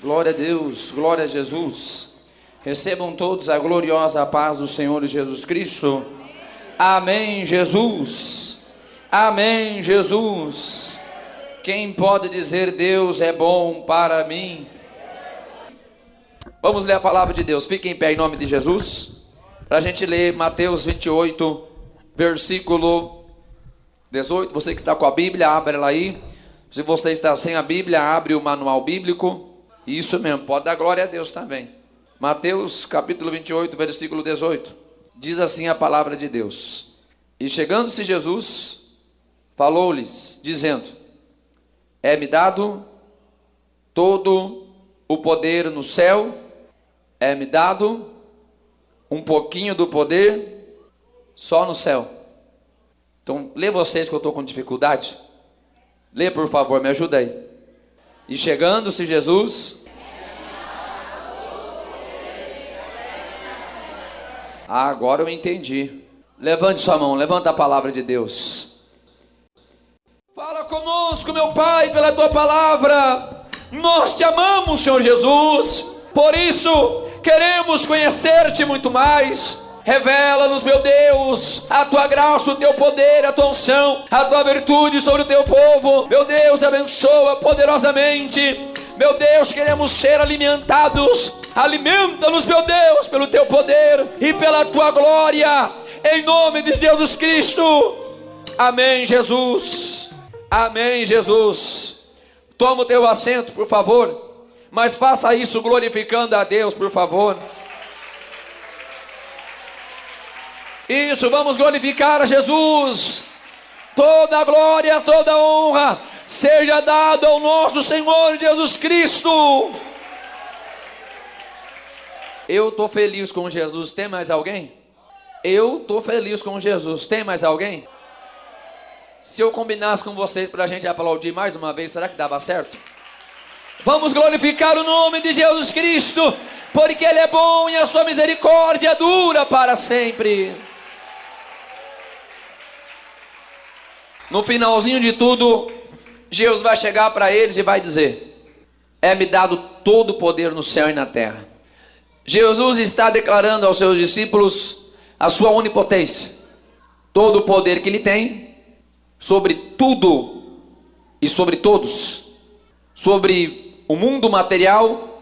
Glória a Deus, glória a Jesus. Recebam todos a gloriosa paz do Senhor Jesus Cristo. Amém, Jesus. Amém, Jesus. Quem pode dizer Deus é bom para mim? Vamos ler a palavra de Deus. Fiquem em pé em nome de Jesus, para a gente ler Mateus 28, versículo 18. Você que está com a Bíblia, abre ela aí. Se você está sem a Bíblia, abre o manual bíblico. Isso mesmo, pode dar glória a Deus também. Mateus capítulo 28, versículo 18. Diz assim a palavra de Deus: E chegando-se Jesus, falou-lhes, dizendo: É-me dado todo o poder no céu, é-me dado um pouquinho do poder só no céu. Então, lê vocês que eu estou com dificuldade. Lê, por favor, me ajuda aí. E chegando-se Jesus... agora eu entendi. Levante sua mão, levanta a palavra de Deus. Fala conosco, meu Pai, pela Tua palavra. Nós Te amamos, Senhor Jesus. Por isso, queremos conhecer-Te muito mais. Revela-nos, meu Deus, a Tua graça, o Teu poder, a Tua unção, a Tua virtude sobre o Teu povo. Meu Deus, abençoa poderosamente. Meu Deus, queremos ser alimentados. Alimenta-nos, meu Deus, pelo Teu poder e pela Tua glória, em nome de Jesus Cristo. Amém, Jesus. Amém, Jesus. Toma o teu assento, por favor, mas faça isso glorificando a Deus, por favor. Isso, vamos glorificar a Jesus. Toda a glória, toda a honra seja dada ao nosso Senhor Jesus Cristo. Eu estou feliz com Jesus. Tem mais alguém? Eu estou feliz com Jesus. Tem mais alguém? Se eu combinasse com vocês para a gente aplaudir mais uma vez, será que dava certo? Vamos glorificar o nome de Jesus Cristo, porque Ele é bom e a sua misericórdia dura para sempre. No finalzinho de tudo, Jesus vai chegar para eles e vai dizer: É-me dado todo o poder no céu e na terra. Jesus está declarando aos seus discípulos a sua onipotência, todo o poder que Ele tem sobre tudo e sobre todos, sobre o mundo material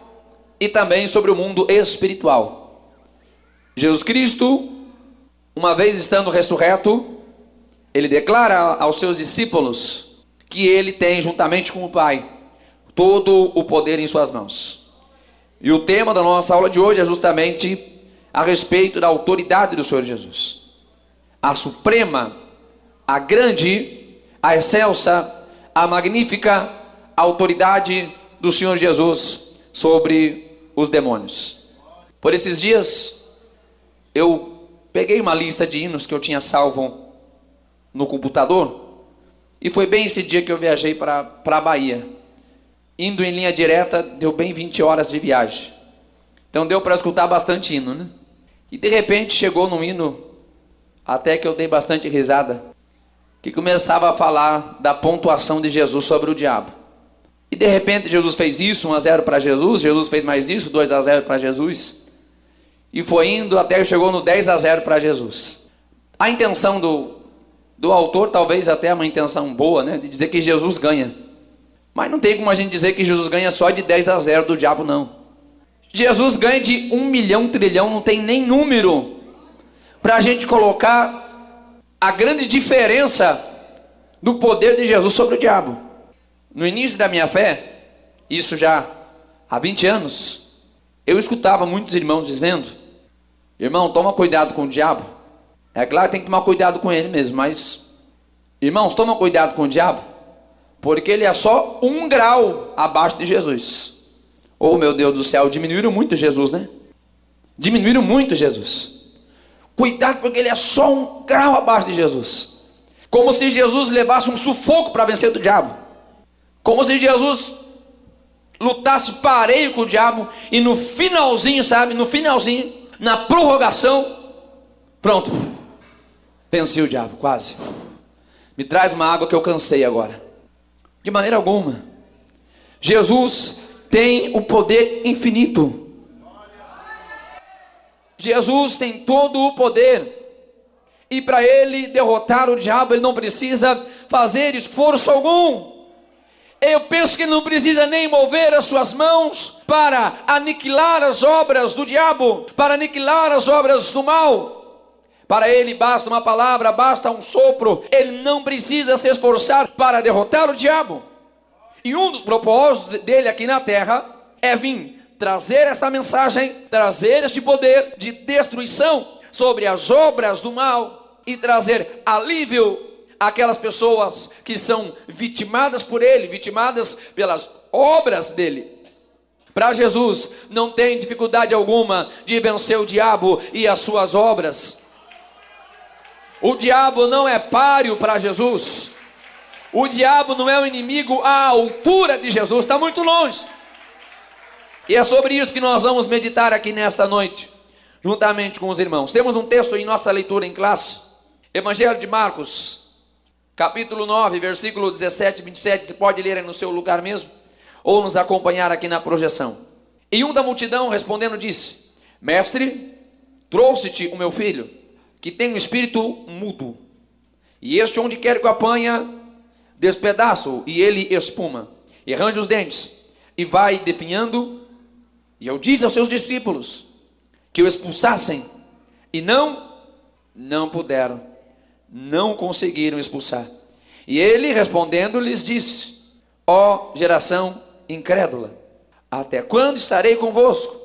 e também sobre o mundo espiritual. Jesus Cristo, uma vez estando ressurreto, Ele declara aos seus discípulos que Ele tem, juntamente com o Pai, todo o poder em suas mãos. E o tema da nossa aula de hoje é justamente a respeito da autoridade do Senhor Jesus. A suprema, a grande, a excelsa, a magnífica autoridade do Senhor Jesus sobre os demônios. Por esses dias, eu peguei uma lista de hinos que eu tinha salvo no computador, e foi bem esse dia que eu viajei para a Bahia. Indo em linha direta, deu bem 20 horas de viagem. Então deu para escutar bastante hino, né? E de repente chegou num hino, até que eu dei bastante risada, que começava a falar da pontuação de Jesus sobre o diabo. E de repente Jesus fez isso, 1-0 para Jesus, Jesus fez mais isso, 2-0 para Jesus. E foi indo até que chegou no 10-0 para Jesus. A intenção do autor, talvez até uma intenção boa, né? De dizer que Jesus ganha. Mas não tem como a gente dizer que Jesus ganha só de 10-0 do diabo, não. Jesus ganha de 1 milhão, trilhão, não tem nem número para a gente colocar a grande diferença do poder de Jesus sobre o diabo. No início da minha fé, isso já há 20 anos, eu escutava muitos irmãos dizendo: irmão, toma cuidado com o diabo. É claro que tem que tomar cuidado com ele mesmo, mas irmãos, toma cuidado com o diabo, porque ele é só 1 grau abaixo de Jesus. Oh, meu Deus do céu, diminuíram muito Jesus, né? Diminuíram muito Jesus. Cuidado, porque ele é só 1 grau abaixo de Jesus. Como se Jesus levasse um sufoco para vencer do diabo. Como se Jesus lutasse pareio com o diabo e no finalzinho, sabe? No finalzinho, na prorrogação, pronto, venci o diabo, quase. Me traz uma água que eu cansei agora. De maneira alguma. Jesus tem o poder infinito. Jesus tem todo o poder. E para ele derrotar o diabo, ele não precisa fazer esforço algum. Eu penso que ele não precisa nem mover as suas mãos para aniquilar as obras do diabo, para aniquilar as obras do mal. Para ele basta uma palavra, basta um sopro. Ele não precisa se esforçar para derrotar o diabo. E um dos propósitos dele aqui na terra é vir trazer esta mensagem, trazer este poder de destruição sobre as obras do mal e trazer alívio àquelas pessoas que são vitimadas por ele, vitimadas pelas obras dele. Para Jesus não tem dificuldade alguma de vencer o diabo e as suas obras. O diabo não é páreo para Jesus. O diabo não é um inimigo à altura de Jesus, está muito longe. E é sobre isso que nós vamos meditar aqui nesta noite, juntamente com os irmãos. Temos um texto em nossa leitura em classe, Evangelho de Marcos, capítulo 9, versículo 17 e 27, você pode ler aí no seu lugar mesmo, ou nos acompanhar aqui na projeção. E um da multidão respondendo disse: Mestre, trouxe-te o meu filho, que tem um espírito mudo, e este onde quer que o apanha, despedaça-o, e ele espuma, e arranja os dentes, e vai definhando. E eu disse aos seus discípulos que o expulsassem, e não puderam, não conseguiram expulsar. E ele respondendo lhes disse: ó geração incrédula, até quando estarei convosco?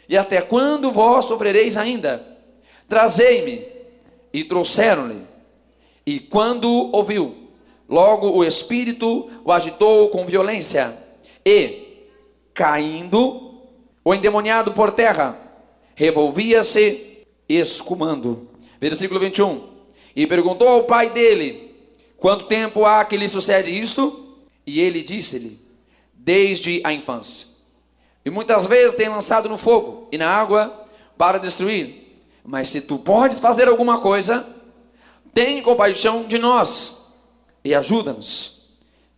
E até quando vós sofrereis ainda? Trazei-me. E trouxeram-lhe. E quando ouviu, logo o espírito o agitou com violência, e, caindo, o endemoniado por terra revolvia-se escumando. Versículo 21. E perguntou ao pai dele: quanto tempo há que lhe sucede isto? E ele disse-lhe: desde a infância. E muitas vezes tem lançado no fogo e na água para destruir. Mas se tu podes fazer alguma coisa, tem compaixão de nós e ajuda-nos.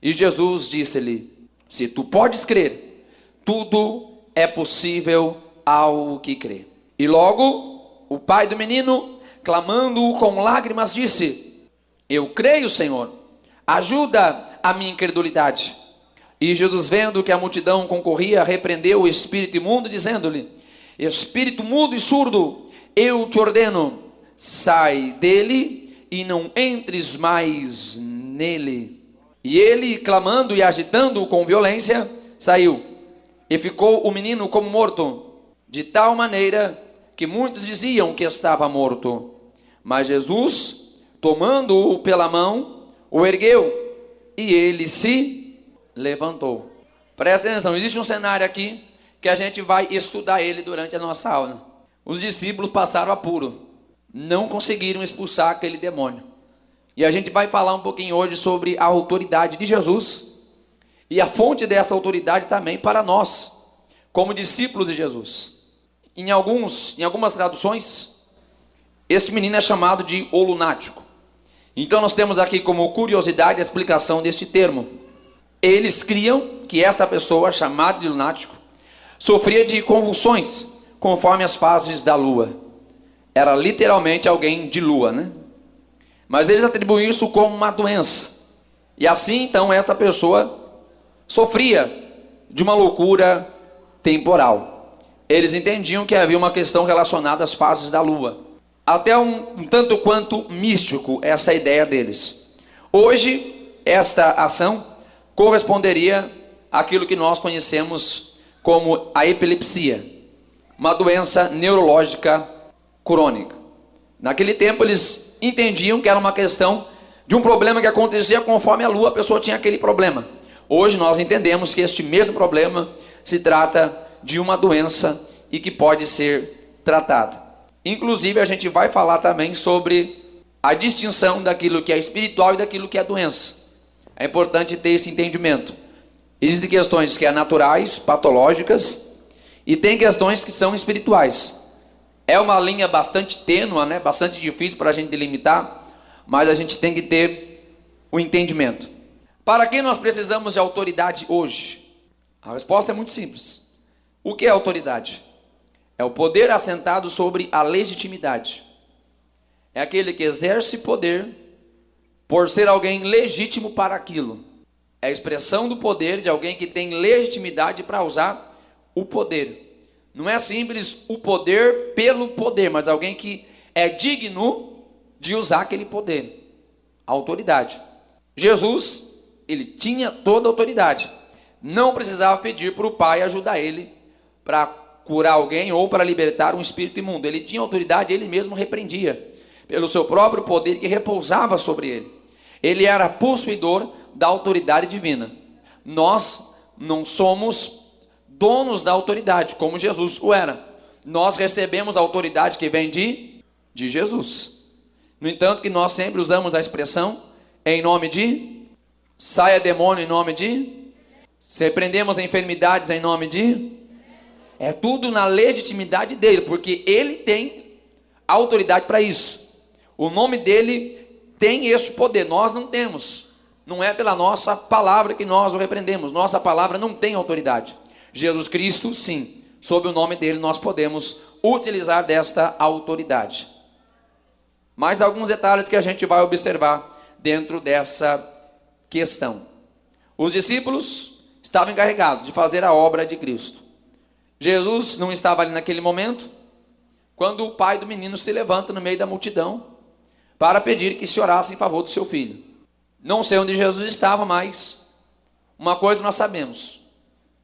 E Jesus disse-lhe: se tu podes crer, tudo é possível ao que crê. E logo o pai do menino, clamando com lágrimas, disse: eu creio, Senhor, ajuda a minha incredulidade. E Jesus, vendo que a multidão concorria, repreendeu o espírito imundo, dizendo-lhe: espírito mudo e surdo, eu te ordeno, sai dele e não entres mais nele. E ele, clamando e agitando-o com violência, saiu. E ficou o menino como morto, de tal maneira que muitos diziam que estava morto. Mas Jesus, tomando-o pela mão, o ergueu, e ele se levantou. Presta atenção, existe um cenário aqui que a gente vai estudar ele durante a nossa aula. Os discípulos passaram apuro, não conseguiram expulsar aquele demônio. E a gente vai falar um pouquinho hoje sobre a autoridade de Jesus e a fonte dessa autoridade também para nós, como discípulos de Jesus. Em algumas traduções, este menino é chamado de o lunático. Então nós temos aqui como curiosidade a explicação deste termo. Eles criam que esta pessoa, chamada de lunático, sofria de convulsões conforme as fases da lua. Era literalmente alguém de lua, né? Mas eles atribuem isso como uma doença. E assim então esta pessoa sofria de uma loucura temporal. Eles entendiam que havia uma questão relacionada às fases da lua. Até um tanto quanto místico essa ideia deles. Hoje, esta ação corresponderia àquilo que nós conhecemos como a epilepsia, uma doença neurológica crônica. Naquele tempo eles entendiam que era uma questão de um problema que acontecia conforme a lua, a pessoa tinha aquele problema. Hoje nós entendemos que este mesmo problema se trata de uma doença e que pode ser tratada. Inclusive a gente vai falar também sobre a distinção daquilo que é espiritual e daquilo que é doença. É importante ter esse entendimento. Existem questões que são naturais, patológicas, e tem questões que são espirituais. É uma linha bastante tênua, né? Bastante difícil para a gente delimitar, mas a gente tem que ter o entendimento. Para quem nós precisamos de autoridade hoje? A resposta é muito simples. O que é autoridade? É o poder assentado sobre a legitimidade. É aquele que exerce poder por ser alguém legítimo para aquilo. É a expressão do poder de alguém que tem legitimidade para usar o poder. Não é simples o poder pelo poder, mas alguém que é digno de usar aquele poder. A autoridade. Jesus, ele tinha toda a autoridade. Não precisava pedir para o Pai ajudar ele para curar alguém ou para libertar um espírito imundo. Ele tinha autoridade, ele mesmo repreendia, pelo seu próprio poder que repousava sobre ele. Ele era possuidor da autoridade divina. Nós não somos donos da autoridade, como Jesus o era. Nós recebemos a autoridade que vem de Jesus. No entanto, que nós sempre usamos a expressão em nome de, saia demônio em nome de, se repreendemos enfermidades em nome de, é tudo na legitimidade dele, porque ele tem autoridade para isso. O nome dele tem esse poder, nós não temos. Não é pela nossa palavra que nós o repreendemos. Nossa palavra não tem autoridade. Jesus Cristo, sim, sob o nome dele nós podemos utilizar desta autoridade. Mais alguns detalhes que a gente vai observar dentro dessa questão. Os discípulos estavam encarregados de fazer a obra de Cristo. Jesus não estava ali naquele momento, quando o pai do menino se levanta no meio da multidão para pedir que se orasse em favor do seu filho. Não sei onde Jesus estava, mas uma coisa nós sabemos: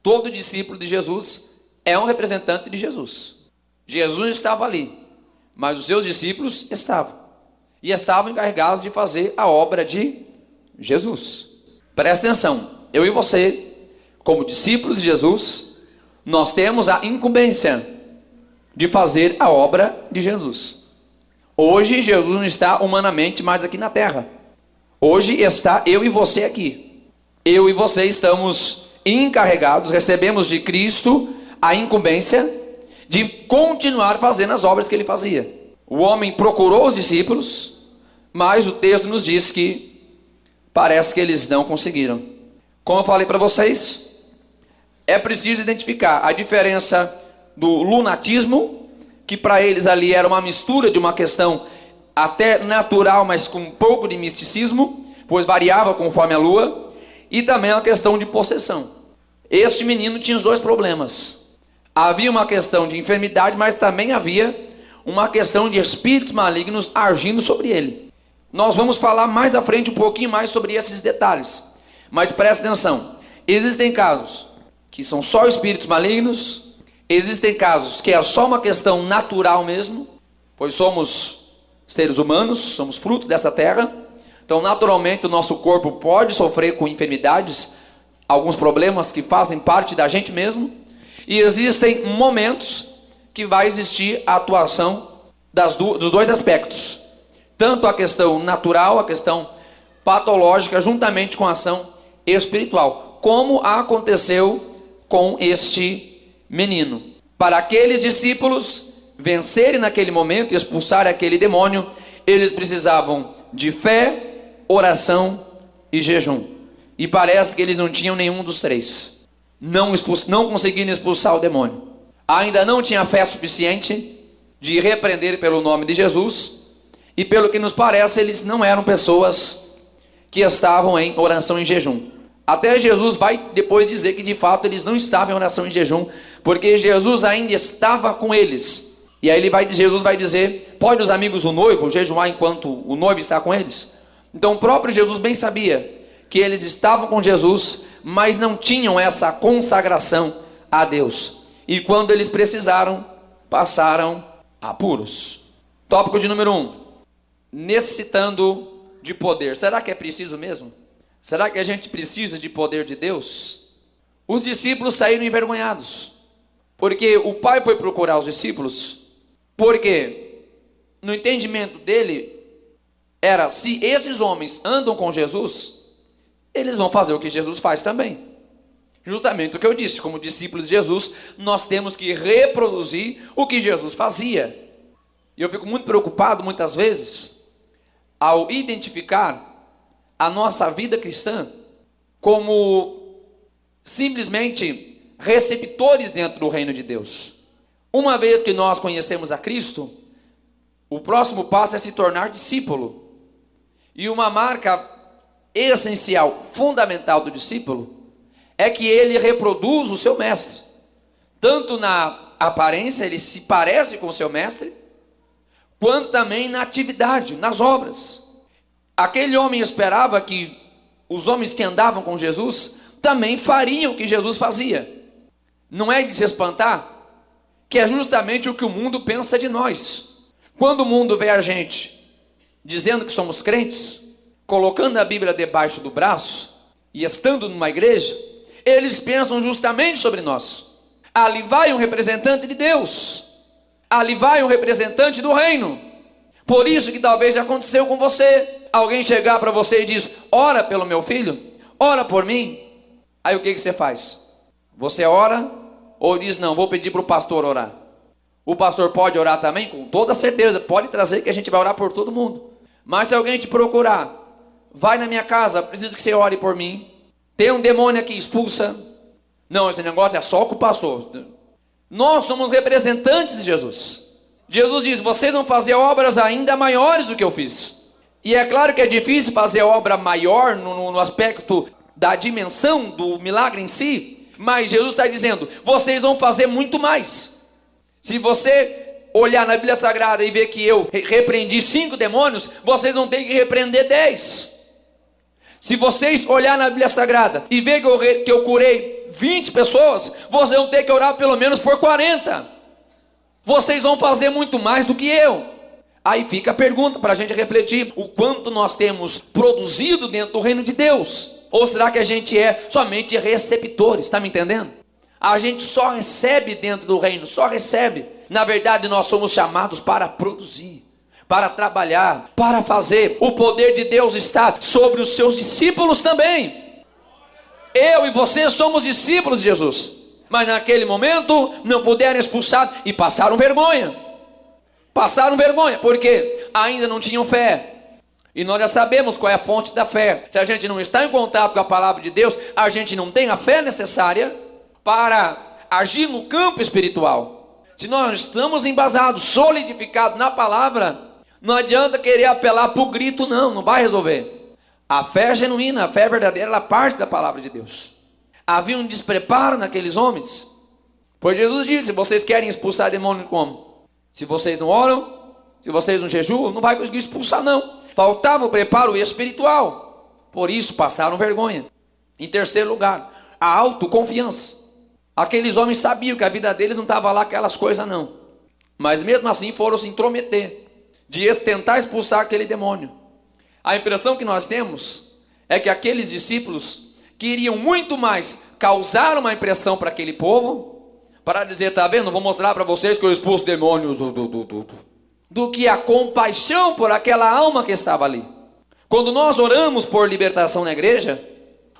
todo discípulo de Jesus é um representante de Jesus. Jesus estava ali, mas os seus discípulos estavam. E estavam encarregados de fazer a obra de Jesus. Presta atenção, eu e você, como discípulos de Jesus, nós temos a incumbência de fazer a obra de Jesus. Hoje Jesus não está humanamente mais aqui na terra. Hoje está eu e você aqui. Eu e você estamos encarregados, recebemos de Cristo a incumbência de continuar fazendo as obras que ele fazia. O homem procurou os discípulos, mas o texto nos diz que parece que eles não conseguiram. Como eu falei para vocês, é preciso identificar a diferença do lunatismo, que para eles ali era uma mistura de uma questão até natural, mas com um pouco de misticismo, pois variava conforme a lua, e também a questão de possessão. Este menino tinha os dois problemas. Havia uma questão de enfermidade, mas também havia uma questão de espíritos malignos agindo sobre ele. Nós vamos falar mais à frente um pouquinho mais sobre esses detalhes, mas presta atenção, existem casos que são só espíritos malignos, existem casos que é só uma questão natural mesmo, pois somos seres humanos, somos fruto dessa terra, então naturalmente o nosso corpo pode sofrer com enfermidades, alguns problemas que fazem parte da gente mesmo, e existem momentos que vai existir a atuação dos dois aspectos, tanto a questão natural, a questão patológica, juntamente com a ação espiritual, como aconteceu com este menino. Para aqueles discípulos vencerem naquele momento e expulsarem aquele demônio, eles precisavam de fé, oração e jejum. E parece que eles não tinham nenhum dos três. Não conseguiram expulsar o demônio. Ainda não tinha fé suficiente de repreender pelo nome de Jesus. E pelo que nos parece, eles não eram pessoas que estavam em oração e jejum. Até Jesus vai depois dizer que de fato eles não estavam em oração e jejum, porque Jesus ainda estava com eles. E aí Jesus vai dizer: pode os amigos do noivo jejuar enquanto o noivo está com eles? Então o próprio Jesus bem sabia que eles estavam com Jesus, mas não tinham essa consagração a Deus. E quando eles precisaram, passaram apuros. Tópico de número 1. Necessitando de poder. Será que é preciso mesmo? Será que a gente precisa de poder de Deus? Os discípulos saíram envergonhados, porque o pai foi procurar os discípulos, porque no entendimento dele era: se esses homens andam com Jesus, eles vão fazer o que Jesus faz também. Justamente o que eu disse, como discípulos de Jesus, nós temos que reproduzir o que Jesus fazia. E eu fico muito preocupado muitas vezes ao identificar a nossa vida cristã como simplesmente receptores dentro do reino de Deus. Uma vez que nós conhecemos a Cristo, o próximo passo é se tornar discípulo. E uma marca essencial, fundamental do discípulo, é que ele reproduz o seu mestre. Tanto na aparência, ele se parece com o seu mestre, quanto também na atividade, nas obras. Aquele homem esperava que os homens que andavam com Jesus também fariam o que Jesus fazia. Não é de se espantar que é justamente o que o mundo pensa de nós. Quando o mundo vê a gente dizendo que somos crentes, colocando a Bíblia debaixo do braço e estando numa igreja, eles pensam justamente sobre nós. Ali vai um representante de Deus, ali vai um representante do reino. Por isso que talvez já aconteceu com você, alguém chegar para você e diz: ora pelo meu filho, ora por mim. Aí o que você faz? Você ora ou diz: não, vou pedir para o pastor orar? O pastor pode orar também? Com toda certeza, pode trazer que a gente vai orar por todo mundo. Mas se alguém te procurar, vai na minha casa, preciso que você ore por mim, tem um demônio aqui, expulsa. Não, esse negócio é só com o pastor. Nós somos representantes de Jesus. Jesus diz: vocês vão fazer obras ainda maiores do que eu fiz. E é claro que é difícil fazer obra maior no aspecto da dimensão do milagre em si, mas Jesus está dizendo: vocês vão fazer muito mais. Se você olhar na Bíblia Sagrada e ver que eu repreendi 5 demônios, vocês vão ter que repreender 10. Se vocês olhar na Bíblia Sagrada e ver que eu curei 20 pessoas, vocês vão ter que orar pelo menos por 40. Vocês vão fazer muito mais do que eu. Aí fica a pergunta para a gente refletir: o quanto nós temos produzido dentro do reino de Deus? Ou será que a gente é somente receptores? Está me entendendo? A gente só recebe dentro do reino, só recebe. Na verdade, nós somos chamados para produzir, para trabalhar, para fazer. O poder de Deus está sobre os seus discípulos também. Eu e você somos discípulos de Jesus, mas naquele momento não puderam expulsar e passaram vergonha. Passaram vergonha, porque ainda não tinham fé. E nós já sabemos qual é a fonte da fé. Se a gente não está em contato com a palavra de Deus, a gente não tem a fé necessária para agir no campo espiritual. Se nós estamos embasados, solidificados na palavra, não adianta querer apelar para o grito, não vai resolver. A fé genuína, a fé verdadeira, ela parte da palavra de Deus. Havia um despreparo naqueles homens, pois Jesus disse: vocês querem expulsar demônio como? Se vocês não oram, se vocês não jejuam, não vai conseguir expulsar não. Faltava o preparo espiritual, por isso passaram vergonha. Em terceiro lugar, a autoconfiança. Aqueles homens sabiam que a vida deles não estava lá aquelas coisas não, mas mesmo assim foram se intrometer, de tentar expulsar aquele demônio. A impressão que nós temos é que aqueles discípulos queriam muito mais causar uma impressão para aquele povo, para dizer: tá vendo, vou mostrar para vocês que eu expulso demônios, do que a compaixão por aquela alma que estava ali. Quando nós oramos por libertação na igreja,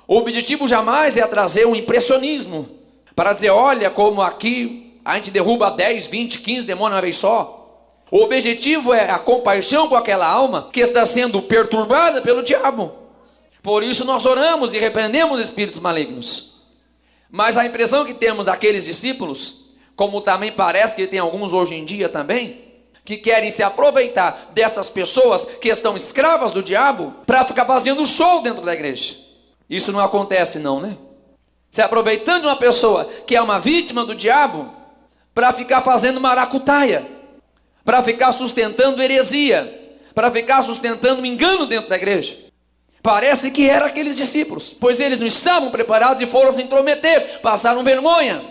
o objetivo jamais é trazer um impressionismo, para dizer: olha como aqui a gente derruba 10, 20, 15 demônios uma vez só. O objetivo é a compaixão com aquela alma que está sendo perturbada pelo diabo. Por isso nós oramos e repreendemos espíritos malignos. Mas a impressão que temos daqueles discípulos, como também parece que tem alguns hoje em dia também, que querem se aproveitar dessas pessoas que estão escravas do diabo para ficar fazendo show dentro da igreja. Isso não acontece não, né? Se aproveitando de uma pessoa que é uma vítima do diabo para ficar fazendo maracutaia, para ficar sustentando heresia, para ficar sustentando um engano dentro da igreja. Parece que eram aqueles discípulos, pois eles não estavam preparados e foram se intrometer, passaram vergonha.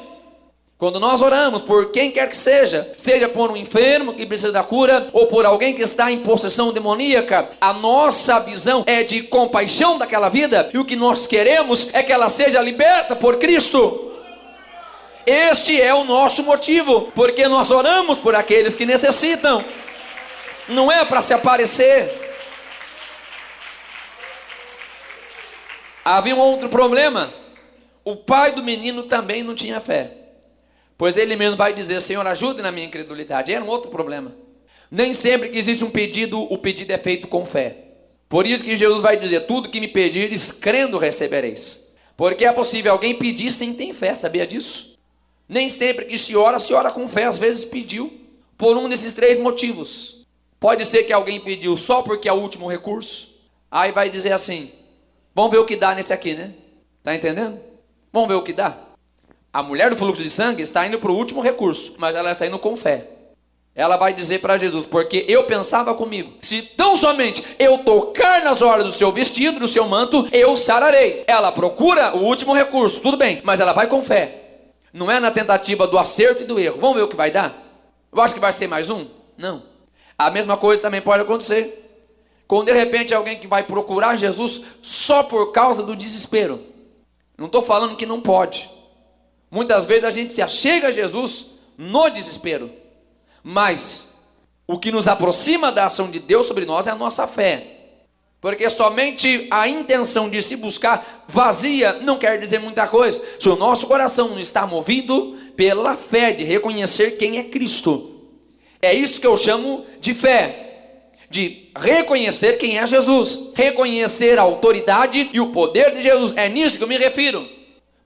Quando nós oramos por quem quer que seja, seja por um enfermo que precisa da cura, ou por alguém que está em possessão demoníaca, a nossa visão é de compaixão daquela vida, e o que nós queremos é que ela seja liberta por Cristo. Este é o nosso motivo, porque nós oramos por aqueles que necessitam, não é para se aparecer. Havia um outro problema: o pai do menino também não tinha fé, pois ele mesmo vai dizer: Senhor, ajude na minha incredulidade. Era um outro problema. Nem sempre que existe um pedido, o pedido é feito com fé. Por isso que Jesus vai dizer: tudo que me pedires, crendo recebereis. Porque é possível alguém pedir sem ter fé, sabia disso? Nem sempre que se ora com fé, às vezes pediu por um desses três motivos. Pode ser que alguém pediu só porque é o último recurso, aí vai dizer assim, vamos ver o que dá nesse aqui, né? Tá entendendo? Vamos ver o que dá. A mulher do fluxo de sangue está indo para o último recurso, mas ela está indo com fé. Ela vai dizer para Jesus, porque eu pensava comigo, se tão somente eu tocar nas orlas do seu vestido, do seu manto, eu sararei. Ela procura o último recurso, tudo bem, mas ela vai com fé. Não é na tentativa do acerto e do erro. Vamos ver o que vai dar? Eu acho que vai ser mais um? Não. A mesma coisa também pode acontecer quando de repente alguém que vai procurar Jesus só por causa do desespero. Não estou falando que não pode. Muitas vezes a gente se achega a Jesus no desespero. Mas o que nos aproxima da ação de Deus sobre nós é a nossa fé. Porque somente a intenção de se buscar vazia não quer dizer muita coisa. Se o nosso coração não está movido pela fé de reconhecer quem é Cristo. É isso que eu chamo de fé. De reconhecer quem é Jesus. Reconhecer a autoridade e o poder de Jesus. É nisso que eu me refiro.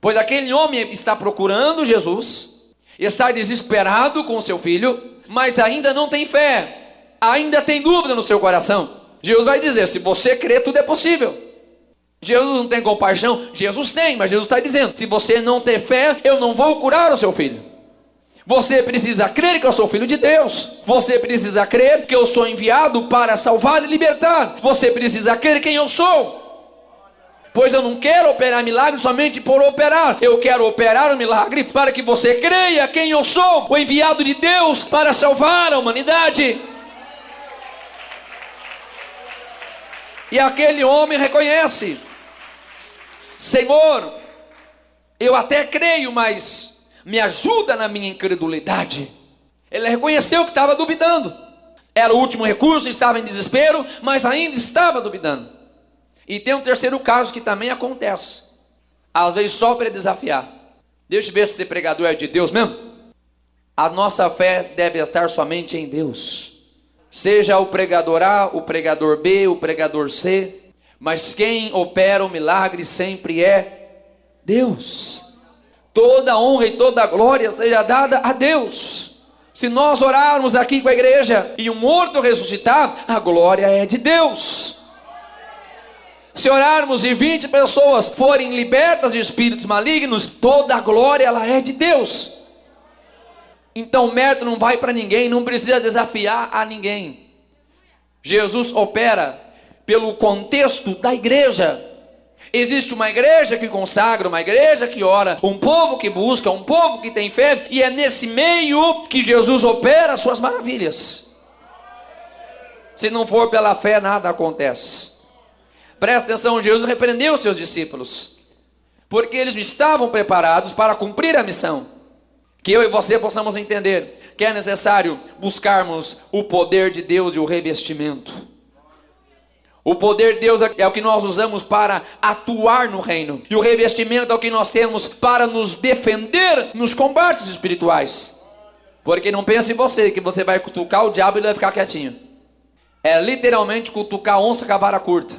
Pois aquele homem está procurando Jesus, está desesperado com o seu filho, mas ainda não tem fé, ainda tem dúvida no seu coração. Jesus vai dizer, se você crer, tudo é possível. Jesus não tem compaixão? Jesus tem, mas Jesus está dizendo, se você não ter fé, eu não vou curar o seu filho. Você precisa crer que eu sou filho de Deus. Você precisa crer que eu sou enviado para salvar e libertar. Você precisa crer quem eu sou. Pois eu não quero operar milagre somente por operar. Eu quero operar o milagre para que você creia quem eu sou, o enviado de Deus para salvar a humanidade. E aquele homem reconhece, Senhor, eu até creio, mas me ajuda na minha incredulidade. Ele reconheceu que estava duvidando. Era o último recurso, estava em desespero, mas ainda estava duvidando. E tem um terceiro caso que também acontece. Às vezes só para desafiar. Deixa eu ver se esse pregador é de Deus mesmo. A nossa fé deve estar somente em Deus. Seja o pregador A, o pregador B, o pregador C. Mas quem opera o milagre sempre é Deus. Toda honra e toda glória seja dada a Deus. Se nós orarmos aqui com a igreja e um morto ressuscitar, a glória é de Deus. Se orarmos e 20 pessoas forem libertas de espíritos malignos, toda a glória ela é de Deus. Então o mérito não vai para ninguém, não precisa desafiar a ninguém. Jesus opera pelo contexto da igreja. Existe uma igreja que consagra, uma igreja que ora, um povo que busca, um povo que tem fé, e é nesse meio que Jesus opera as suas maravilhas. Se não for pela fé, nada acontece. Presta atenção, Jesus repreendeu os seus discípulos, porque eles não estavam preparados para cumprir a missão. Que eu e você possamos entender que é necessário buscarmos o poder de Deus e o revestimento. O poder de Deus é o que nós usamos para atuar no reino. E o revestimento é o que nós temos para nos defender nos combates espirituais. Porque não pense você que você vai cutucar o diabo e ele vai ficar quietinho. É literalmente cutucar a onça com a vara curta.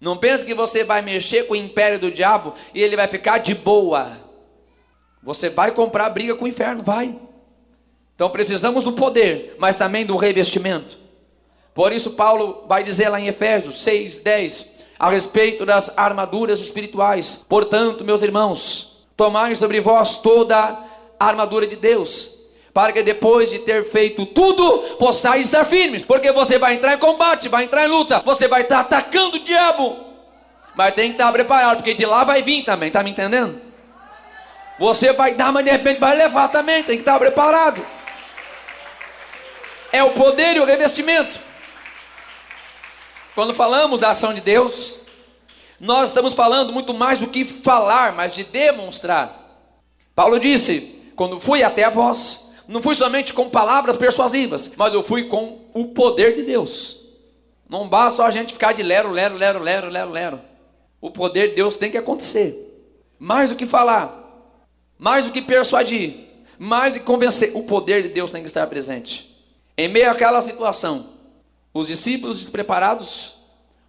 Não pense que você vai mexer com o império do diabo e ele vai ficar de boa. Você vai comprar briga com o inferno, vai. Então precisamos do poder, mas também do revestimento. Por isso Paulo vai dizer lá em Efésios 6:10, a respeito das armaduras espirituais. Portanto, meus irmãos, tomai sobre vós toda a armadura de Deus, para que depois de ter feito tudo, possais estar firmes. Porque você vai entrar em combate, vai entrar em luta, você vai estar atacando o diabo. Mas tem que estar preparado, porque de lá vai vir também, está me entendendo? Você vai dar, mas de repente vai levar também, tem que estar preparado. É o poder e o revestimento. Quando falamos da ação de Deus, nós estamos falando muito mais do que falar, mas de demonstrar. Paulo disse, quando fui até vós, não fui somente com palavras persuasivas, mas eu fui com o poder de Deus. Não basta só a gente ficar de lero. O poder de Deus tem que acontecer. Mais do que falar, mais do que persuadir, mais do que convencer, o poder de Deus tem que estar presente. Em meio àquela situação, os discípulos despreparados,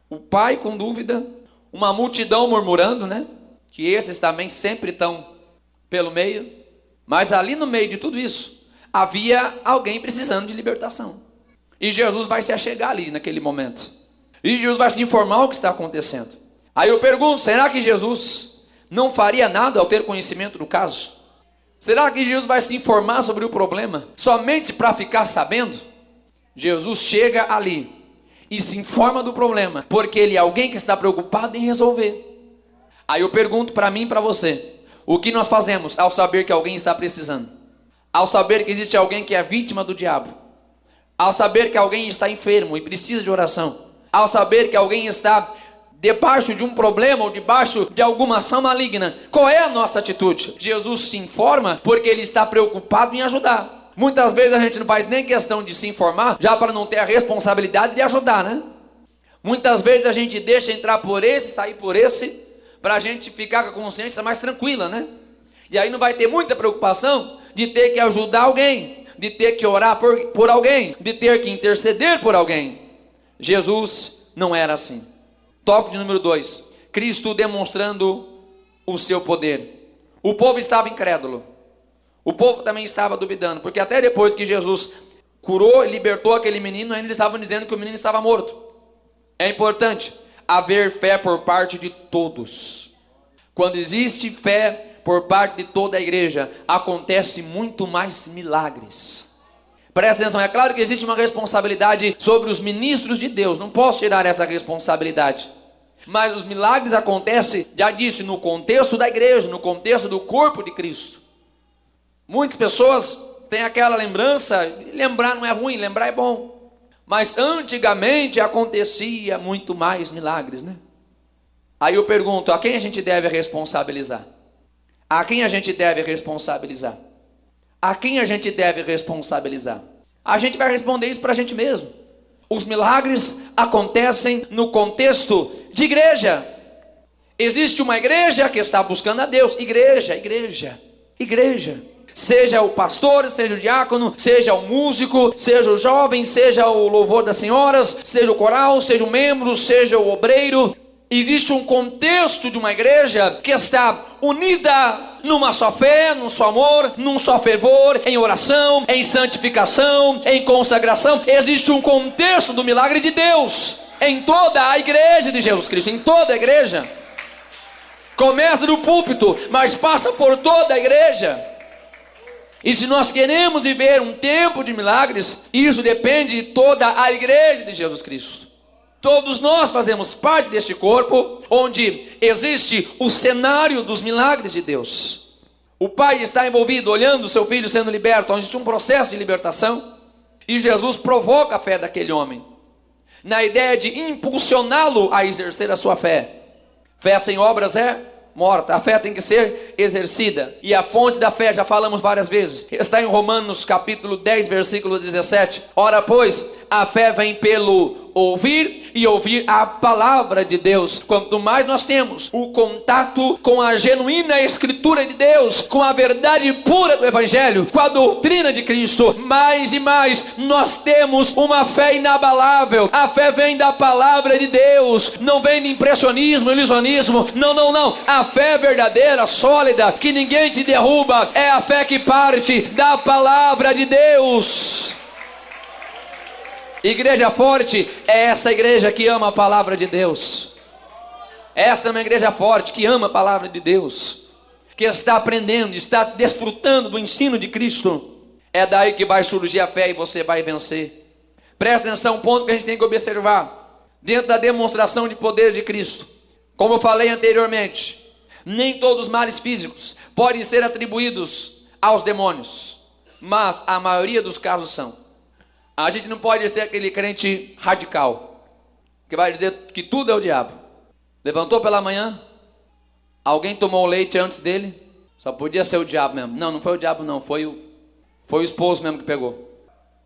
o pai com dúvida, uma multidão murmurando, né? que esses também sempre estão pelo meio, mas ali no meio de tudo isso, havia alguém precisando de libertação. E Jesus vai se achegar ali naquele momento. E Jesus vai se informar o que está acontecendo. Aí eu pergunto, será que Jesus não faria nada ao ter conhecimento do caso? Será que Jesus vai se informar sobre o problema somente para ficar sabendo? Jesus chega ali e se informa do problema, porque ele é alguém que está preocupado em resolver. Aí eu pergunto para mim e para você, o que nós fazemos ao saber que alguém está precisando? Ao saber que existe alguém que é vítima do diabo? Ao saber que alguém está enfermo e precisa de oração? Ao saber que alguém está debaixo de um problema ou debaixo de alguma ação maligna, qual é a nossa atitude? Jesus se informa porque ele está preocupado em ajudar. Muitas vezes a gente não faz nem questão de se informar, já para não ter a responsabilidade de ajudar, né? Muitas vezes a gente deixa entrar por esse, sair por esse, para a gente ficar com a consciência mais tranquila, né? E aí não vai ter muita preocupação de ter que ajudar alguém, de ter que orar por alguém, de ter que interceder por alguém. Jesus não era assim. Tópico de número 2, Cristo demonstrando o seu poder. O povo estava incrédulo. O povo também estava duvidando, porque até depois que Jesus curou e libertou aquele menino, ainda eles estavam dizendo que o menino estava morto. É importante haver fé por parte de todos. Quando existe fé por parte de toda a igreja, acontece muito mais milagres. Presta atenção, é claro que existe uma responsabilidade sobre os ministros de Deus, não posso tirar essa responsabilidade. Mas os milagres acontecem, já disse, no contexto da igreja, no contexto do corpo de Cristo. Muitas pessoas têm aquela lembrança, lembrar não é ruim, lembrar é bom. Mas antigamente acontecia muito mais milagres, né? Aí eu pergunto, a quem a gente deve responsabilizar? A quem a gente deve responsabilizar? A quem a gente deve responsabilizar? A gente vai responder isso para a gente mesmo. Os milagres acontecem no contexto de igreja. Existe uma igreja que está buscando a Deus. Igreja. Seja o pastor, seja o diácono, seja o músico, seja o jovem, seja o louvor das senhoras, seja o coral, seja o membro, seja o obreiro. Existe um contexto de uma igreja que está unida numa só fé, num só amor, num só fervor, em oração, em santificação, em consagração. Existe um contexto do milagre de Deus em toda a igreja de Jesus Cristo, em toda a igreja. Começa no púlpito, mas passa por toda a igreja. E se nós queremos viver um tempo de milagres, isso depende de toda a igreja de Jesus Cristo. Todos nós fazemos parte deste corpo, onde existe o cenário dos milagres de Deus. O pai está envolvido, olhando o seu filho sendo liberto, onde existe um processo de libertação, e Jesus provoca a fé daquele homem, na ideia de impulsioná-lo a exercer a sua fé. Fé sem obras é morta, a fé tem que ser exercida, e a fonte da fé, já falamos várias vezes, está em Romanos capítulo 10, versículo 17. Ora pois, a fé vem pelo ouvir e ouvir a palavra de Deus. Quanto mais nós temos o contato com a genuína escritura de Deus, com a verdade pura do evangelho, com a doutrina de Cristo, mais e mais nós temos uma fé inabalável. A fé vem da palavra de Deus, não vem de impressionismo, ilusionismo, não. A fé verdadeira, sólida, que ninguém te derruba, é a fé que parte da palavra de Deus. Igreja forte é essa igreja que ama a palavra de Deus. Essa é uma igreja forte que ama a palavra de Deus, que está aprendendo, está desfrutando do ensino de Cristo. É daí que vai surgir a fé e você vai vencer. Presta atenção, um ponto que a gente tem que observar dentro da demonstração de poder de Cristo. Como eu falei anteriormente, nem todos os males físicos podem ser atribuídos aos demônios, mas a maioria dos casos são. A gente não pode ser aquele crente radical, que vai dizer que tudo é o diabo. Levantou pela manhã, alguém tomou leite antes dele, só podia ser o diabo mesmo. Não foi o diabo não, foi o esposo mesmo que pegou.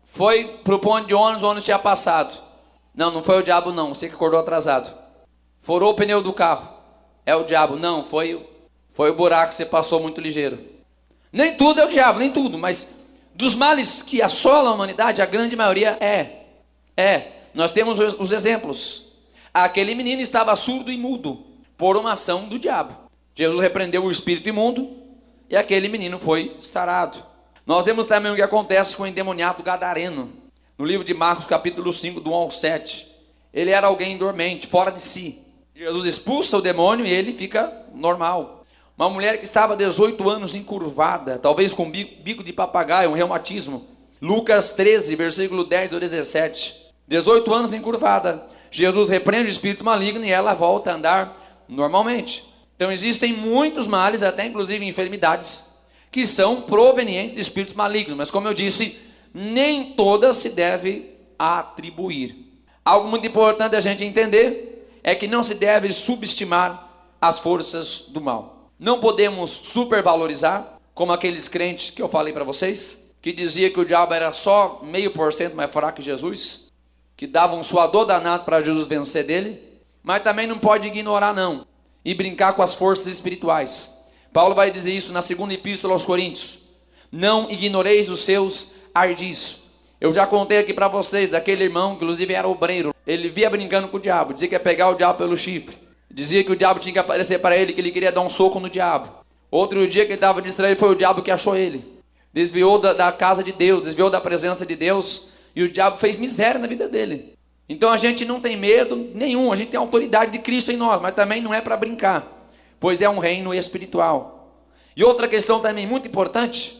Foi para o ponto de ônibus, o ônibus tinha passado. Não foi o diabo não, você que acordou atrasado. Furou o pneu do carro, é o diabo. Não, foi o buraco que você passou muito ligeiro. Nem tudo é o diabo, nem tudo, mas dos males que assolam a humanidade, a grande maioria é. Nós temos os exemplos. Aquele menino estava surdo e mudo por uma ação do diabo. Jesus repreendeu o espírito imundo e aquele menino foi sarado. Nós vemos também o que acontece com o endemoniado gadareno, no livro de Marcos capítulo 5, do 1 ao 7. Ele era alguém dormente, fora de si. Jesus expulsa o demônio e ele fica normal. Uma mulher que estava 18 anos encurvada, talvez com bico de papagaio, um reumatismo. Lucas 13, versículo 10 ao 17. 18 anos encurvada. Jesus repreende o espírito maligno e ela volta a andar normalmente. Então existem muitos males, até inclusive enfermidades, que são provenientes de espíritos malignos. Mas como eu disse, nem todas se deve atribuir. Algo muito importante a gente entender é que não se deve subestimar as forças do mal. Não podemos supervalorizar, como aqueles crentes que eu falei para vocês, que dizia que o diabo era só 0,5% mais fraco que Jesus, que dava um suador danado para Jesus vencer dele, mas também não pode ignorar não, e brincar com as forças espirituais. Paulo vai dizer isso na segunda epístola aos Coríntios: não ignoreis os seus ardis. Eu já contei aqui para vocês, aquele irmão, inclusive era obreiro, ele via brincando com o diabo, dizia que ia pegar o diabo pelo chifre, dizia que o diabo tinha que aparecer para ele, que ele queria dar um soco no diabo. Outro dia que ele estava distraído, foi o diabo que achou ele, desviou da casa de Deus, desviou da presença de Deus, e o diabo fez miséria na vida dele. Então a gente não tem medo nenhum, a gente tem a autoridade de Cristo em nós, mas também não é para brincar, pois é um reino espiritual. E outra questão também muito importante,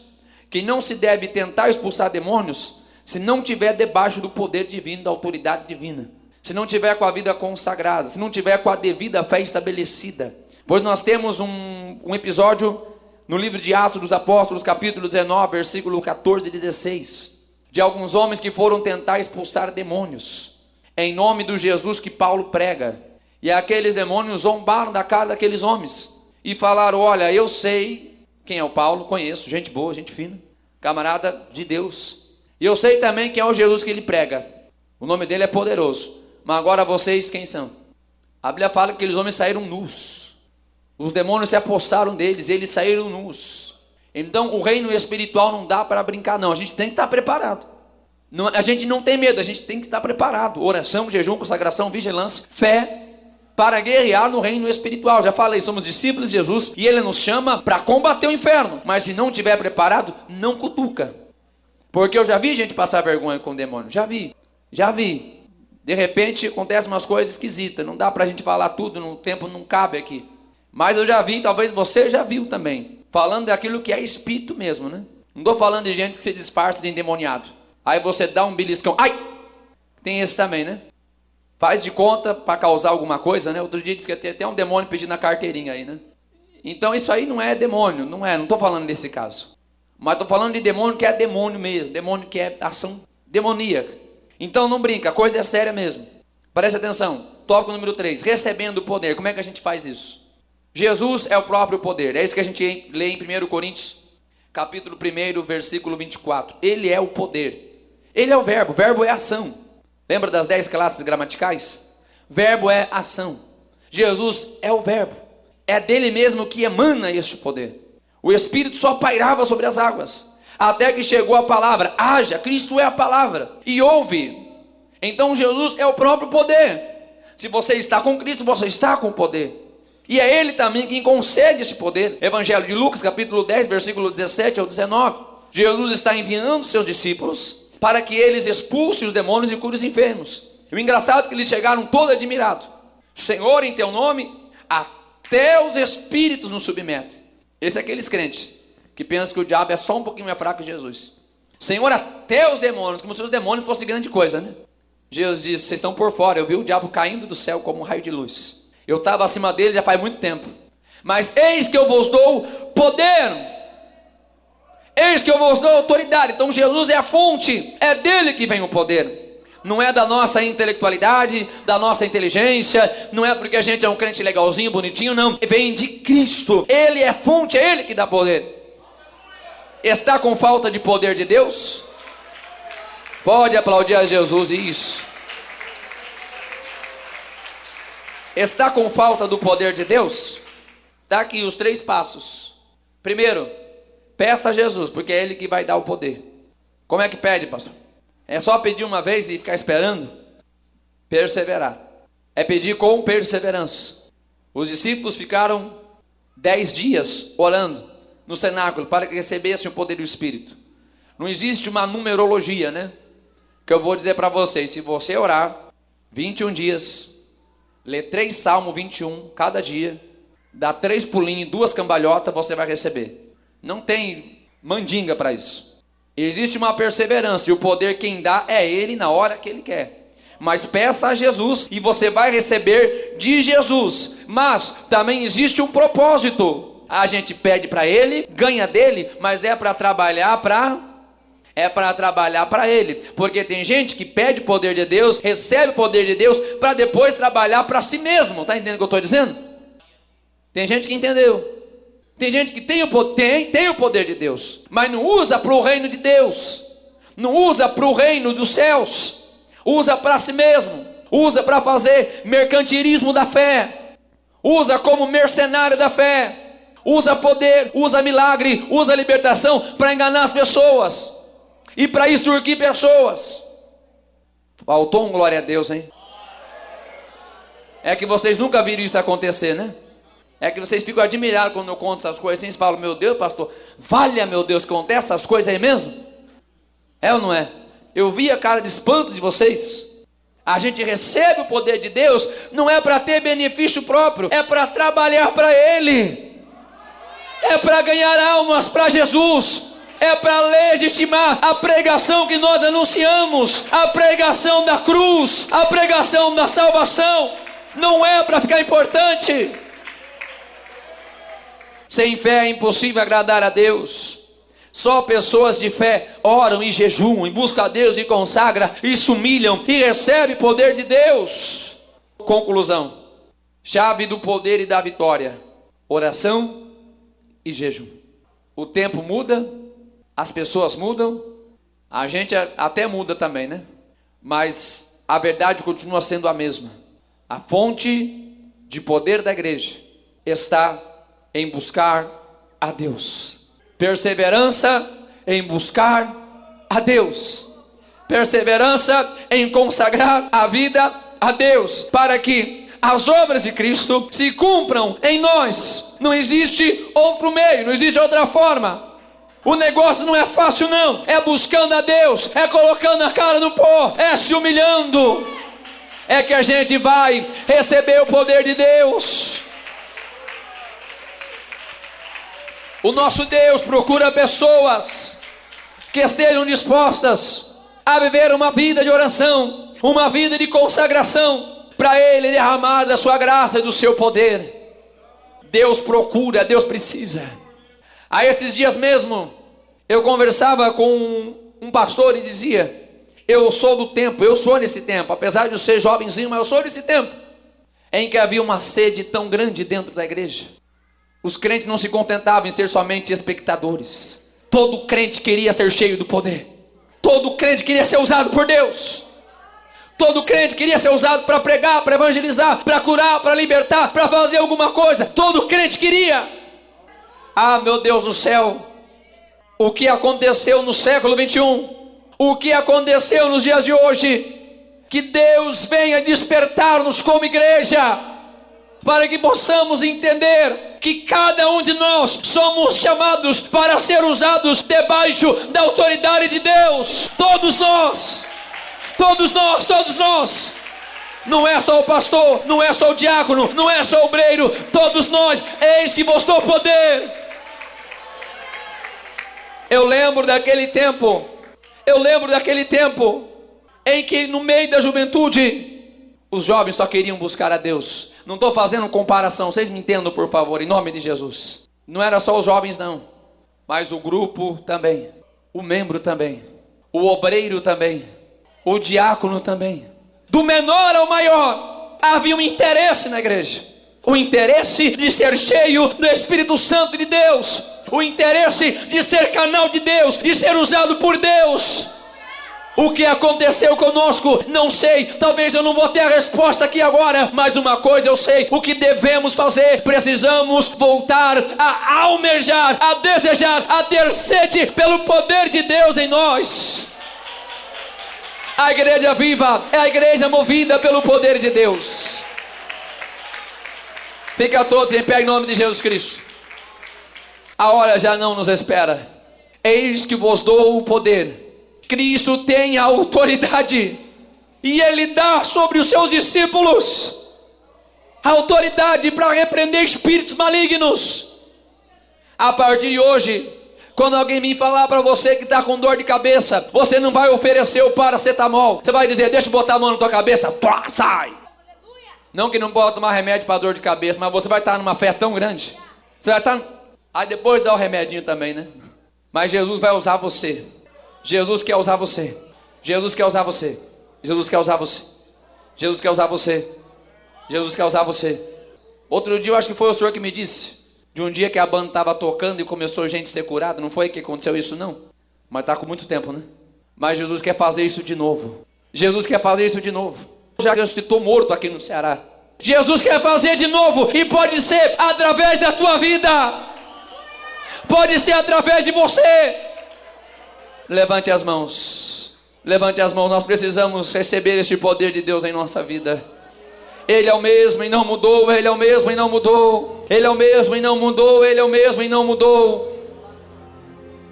que não se deve tentar expulsar demônios se não tiver debaixo do poder divino, da autoridade divina, se não tiver com a vida consagrada, se não tiver com a devida fé estabelecida. Pois nós temos um episódio no livro de Atos dos Apóstolos, capítulo 19, versículo 14 e 16, de alguns homens que foram tentar expulsar demônios, em nome do Jesus que Paulo prega. E aqueles demônios zombaram da cara daqueles homens, e falaram: olha, eu sei quem é o Paulo, conheço, gente boa, gente fina, camarada de Deus. E eu sei também quem é o Jesus que ele prega. O nome dele é poderoso. Mas agora vocês quem são? A Bíblia fala que aqueles homens saíram nus. Os demônios se apossaram deles, eles saíram nus. Então o reino espiritual não dá para brincar não. A gente tem que estar preparado. Não, a gente não tem medo, a gente tem que estar preparado. Oração, jejum, consagração, vigilância, fé, para guerrear no reino espiritual. Já falei, somos discípulos de Jesus e ele nos chama para combater o inferno. Mas se não estiver preparado, não cutuca. Porque eu já vi gente passar vergonha com o demônio. Já vi. De repente acontecem umas coisas esquisitas. Não dá para a gente falar tudo, o tempo não cabe aqui. Mas eu já vi, talvez você já viu também, falando daquilo que é espírito mesmo, né? Não estou falando de gente que se disfarça de endemoniado. Aí você dá um beliscão. Ai! Tem esse também, né? Faz de conta para causar alguma coisa, né? Outro dia disse que tem até um demônio pedindo a carteirinha aí, né? Então isso aí não é demônio, não estou falando desse caso. Mas estou falando de demônio que é demônio mesmo, demônio que é ação demoníaca. Então não brinca, a coisa é séria mesmo. Preste atenção, tópico número 3, recebendo o poder. Como é que a gente faz isso? Jesus é o próprio poder, é isso que a gente lê em 1 Coríntios, capítulo 1, versículo 24. Ele é o poder, ele é o verbo é ação. Lembra das 10 classes gramaticais? Verbo é ação. Jesus é o verbo, é dele mesmo que emana este poder. O Espírito só pairava sobre as águas, até que chegou a palavra, haja, Cristo é a palavra, e ouve. Então Jesus é o próprio poder. Se você está com Cristo, você está com o poder. E é Ele também quem concede esse poder. Evangelho de Lucas, capítulo 10, versículo 17 ao 19. Jesus está enviando seus discípulos para que eles expulsem os demônios e curem os enfermos. E o engraçado é que eles chegaram todos admirados. Senhor, em teu nome, até os espíritos nos submetem. Esse é aqueles crentes que pensam que o diabo é só um pouquinho mais fraco que Jesus. Senhor, até os demônios, como se os demônios fossem grande coisa, né? Jesus disse, vocês estão por fora, eu vi o diabo caindo do céu como um raio de luz. Eu estava acima dele já faz muito tempo. Mas eis que eu vos dou poder. Eis que eu vos dou autoridade. Então Jesus é a fonte, é dele que vem o poder. Não é da nossa intelectualidade, da nossa inteligência, não é porque a gente é um crente legalzinho, bonitinho, não. Vem de Cristo, Ele é fonte, é Ele que dá poder. Está com falta de poder de Deus? Pode aplaudir a Jesus, isso. Está com falta do poder de Deus? Está aqui os 3 passos. Primeiro, peça a Jesus, porque é Ele que vai dar o poder. Como é que pede, pastor? É só pedir uma vez e ficar esperando? Perseverar. É pedir com perseverança. Os discípulos ficaram 10 dias orando no cenáculo para que recebessem o poder do Espírito. Não existe uma numerologia, né? Que eu vou dizer para vocês, se você orar 21 dias, ler 3 Salmo 21 cada dia, dá 3 pulinhos e 2 cambalhotas, você vai receber. Não tem mandinga para isso. Existe uma perseverança, e o poder quem dá é Ele na hora que Ele quer. Mas peça a Jesus e você vai receber de Jesus. Mas também existe um propósito. A gente pede para Ele, ganha dele, mas é para trabalhar para Ele. Porque tem gente que pede o poder de Deus, recebe o poder de Deus, para depois trabalhar para si mesmo. Está entendendo o que eu estou dizendo? Tem gente que entendeu. Tem gente que tem o poder de Deus, mas não usa para o reino de Deus. Não usa para o reino dos céus. Usa para si mesmo. Usa para fazer mercantilismo da fé. Usa como mercenário da fé. Usa poder, usa milagre, usa libertação para enganar as pessoas. E para extorquir pessoas. Faltou um glória a Deus, hein? É que vocês nunca viram isso acontecer, né? É que vocês ficam admirados quando eu conto essas coisas assim. Vocês falam, meu Deus, pastor, valha meu Deus, que acontece essas coisas aí mesmo? É ou não é? Eu vi a cara de espanto de vocês. A gente recebe o poder de Deus, não é para ter benefício próprio, é para trabalhar para Ele. É para ganhar almas para Jesus. É para legitimar a pregação que nós anunciamos, a pregação da cruz, a pregação da salvação. Não é para ficar importante. Sem fé é impossível agradar a Deus. Só pessoas de fé oram e jejuam, e buscam a Deus e consagram, e se humilham e recebem o poder de Deus. Conclusão: chave do poder e da vitória: oração e jejum. O tempo muda, as pessoas mudam, a gente até muda também, né? Mas a verdade continua sendo a mesma. A fonte de poder da igreja está em buscar a Deus. Perseverança em buscar a Deus. Perseverança em consagrar a vida a Deus, para que as obras de Cristo se cumpram em nós. Não existe outro meio, não existe outra forma. O negócio não é fácil não, é buscando a Deus, é colocando a cara no pó, é se humilhando, é que a gente vai receber o poder de Deus. O nosso Deus procura pessoas que estejam dispostas a viver uma vida de oração, uma vida de consagração, para Ele derramar da sua graça e do seu poder. Deus procura, Deus precisa. Há esses dias mesmo, eu conversava com um pastor e dizia: eu sou do tempo, eu sou nesse tempo, apesar de eu ser jovenzinho, mas eu sou desse tempo, em que havia uma sede tão grande dentro da igreja. Os crentes não se contentavam em ser somente espectadores. Todo crente queria ser cheio do poder. Todo crente queria ser usado por Deus. Todo crente queria ser usado para pregar, para evangelizar, para curar, para libertar, para fazer alguma coisa. Todo crente queria. Ah, meu Deus do céu, o que aconteceu no século 21, o que aconteceu nos dias de hoje, que Deus venha despertar-nos como igreja, para que possamos entender que cada um de nós somos chamados para ser usados debaixo da autoridade de Deus. Todos nós, todos nós, todos nós. Não é só o pastor, não é só o diácono, não é só o obreiro, todos nós. Eis que vos dou poder. Eu lembro daquele tempo em que no meio da juventude os jovens só queriam buscar a Deus. Não estou fazendo comparação, vocês me entendam por favor, em nome de Jesus. Não era só os jovens não, mas o grupo também, o membro também, o obreiro também, o diácono também. Do menor ao maior, havia um interesse na igreja. O interesse de ser cheio do Espírito Santo de Deus. O interesse de ser canal de Deus, de ser usado por Deus. O que aconteceu conosco, não sei. Talvez eu não vou ter a resposta aqui agora, mas uma coisa eu sei: o que devemos fazer? Precisamos voltar a almejar, a desejar, a ter sede pelo poder de Deus em nós. A igreja viva é a igreja movida pelo poder de Deus. Fica todos em pé em nome de Jesus Cristo. A hora já não nos espera. Eis que vos dou o poder. Cristo tem a autoridade, e Ele dá sobre os seus discípulos a autoridade para repreender espíritos malignos. A partir de hoje, quando alguém me falar para você que está com dor de cabeça, você não vai oferecer o paracetamol. Você vai dizer: deixa eu botar a mão na tua cabeça, pá, sai. Não que não pode tomar remédio para dor de cabeça, mas você vai estar numa fé tão grande. Você vai estar... Aí depois dá o remedinho também, né? Mas Jesus vai usar você. Jesus quer usar você. Jesus quer usar você. Jesus quer usar você. Jesus quer usar você. Jesus quer usar você. Outro dia eu acho que foi o senhor que me disse, de um dia que a banda estava tocando e começou gente a ser curada. Não foi que aconteceu isso não? Mas está com muito tempo, né? Mas Jesus quer fazer isso de novo. Jesus quer fazer isso de novo. Já ressuscitou morto aqui no Ceará. Jesus quer fazer de novo. E pode ser através da tua vida. Pode ser através de você. Levante as mãos. Levante as mãos. Nós precisamos receber este poder de Deus em nossa vida. Ele é o mesmo e não mudou. Ele é o mesmo e não mudou. Ele é o mesmo e não mudou. Ele é o mesmo e não mudou.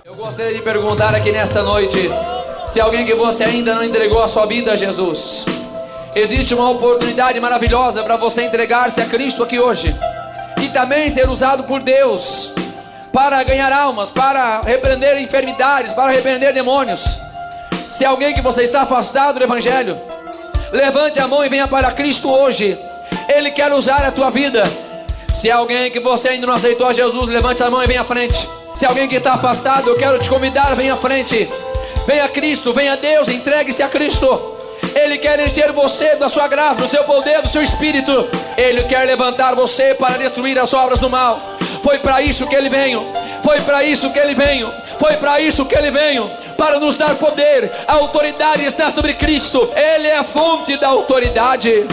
Eu gostaria de perguntar aqui nesta noite, se alguém que você ainda não entregou a sua vida a Jesus. Existe uma oportunidade maravilhosa para você entregar-se a Cristo aqui hoje. E também ser usado por Deus para ganhar almas, para repreender enfermidades, para repreender demônios. Se alguém que você está afastado do Evangelho, levante a mão e venha para Cristo hoje. Ele quer usar a tua vida. Se alguém que você ainda não aceitou a Jesus, levante a mão e venha à frente. Se alguém que está afastado, eu quero te convidar, venha à frente. Venha a Cristo, venha a Deus, entregue-se a Cristo. Ele quer encher você da sua graça, do seu poder, do seu espírito. Ele quer levantar você para destruir as obras do mal. Foi para isso que Ele veio. Foi para isso que Ele veio. Foi para isso que Ele veio. Para nos dar poder. A autoridade está sobre Cristo. Ele é a fonte da autoridade.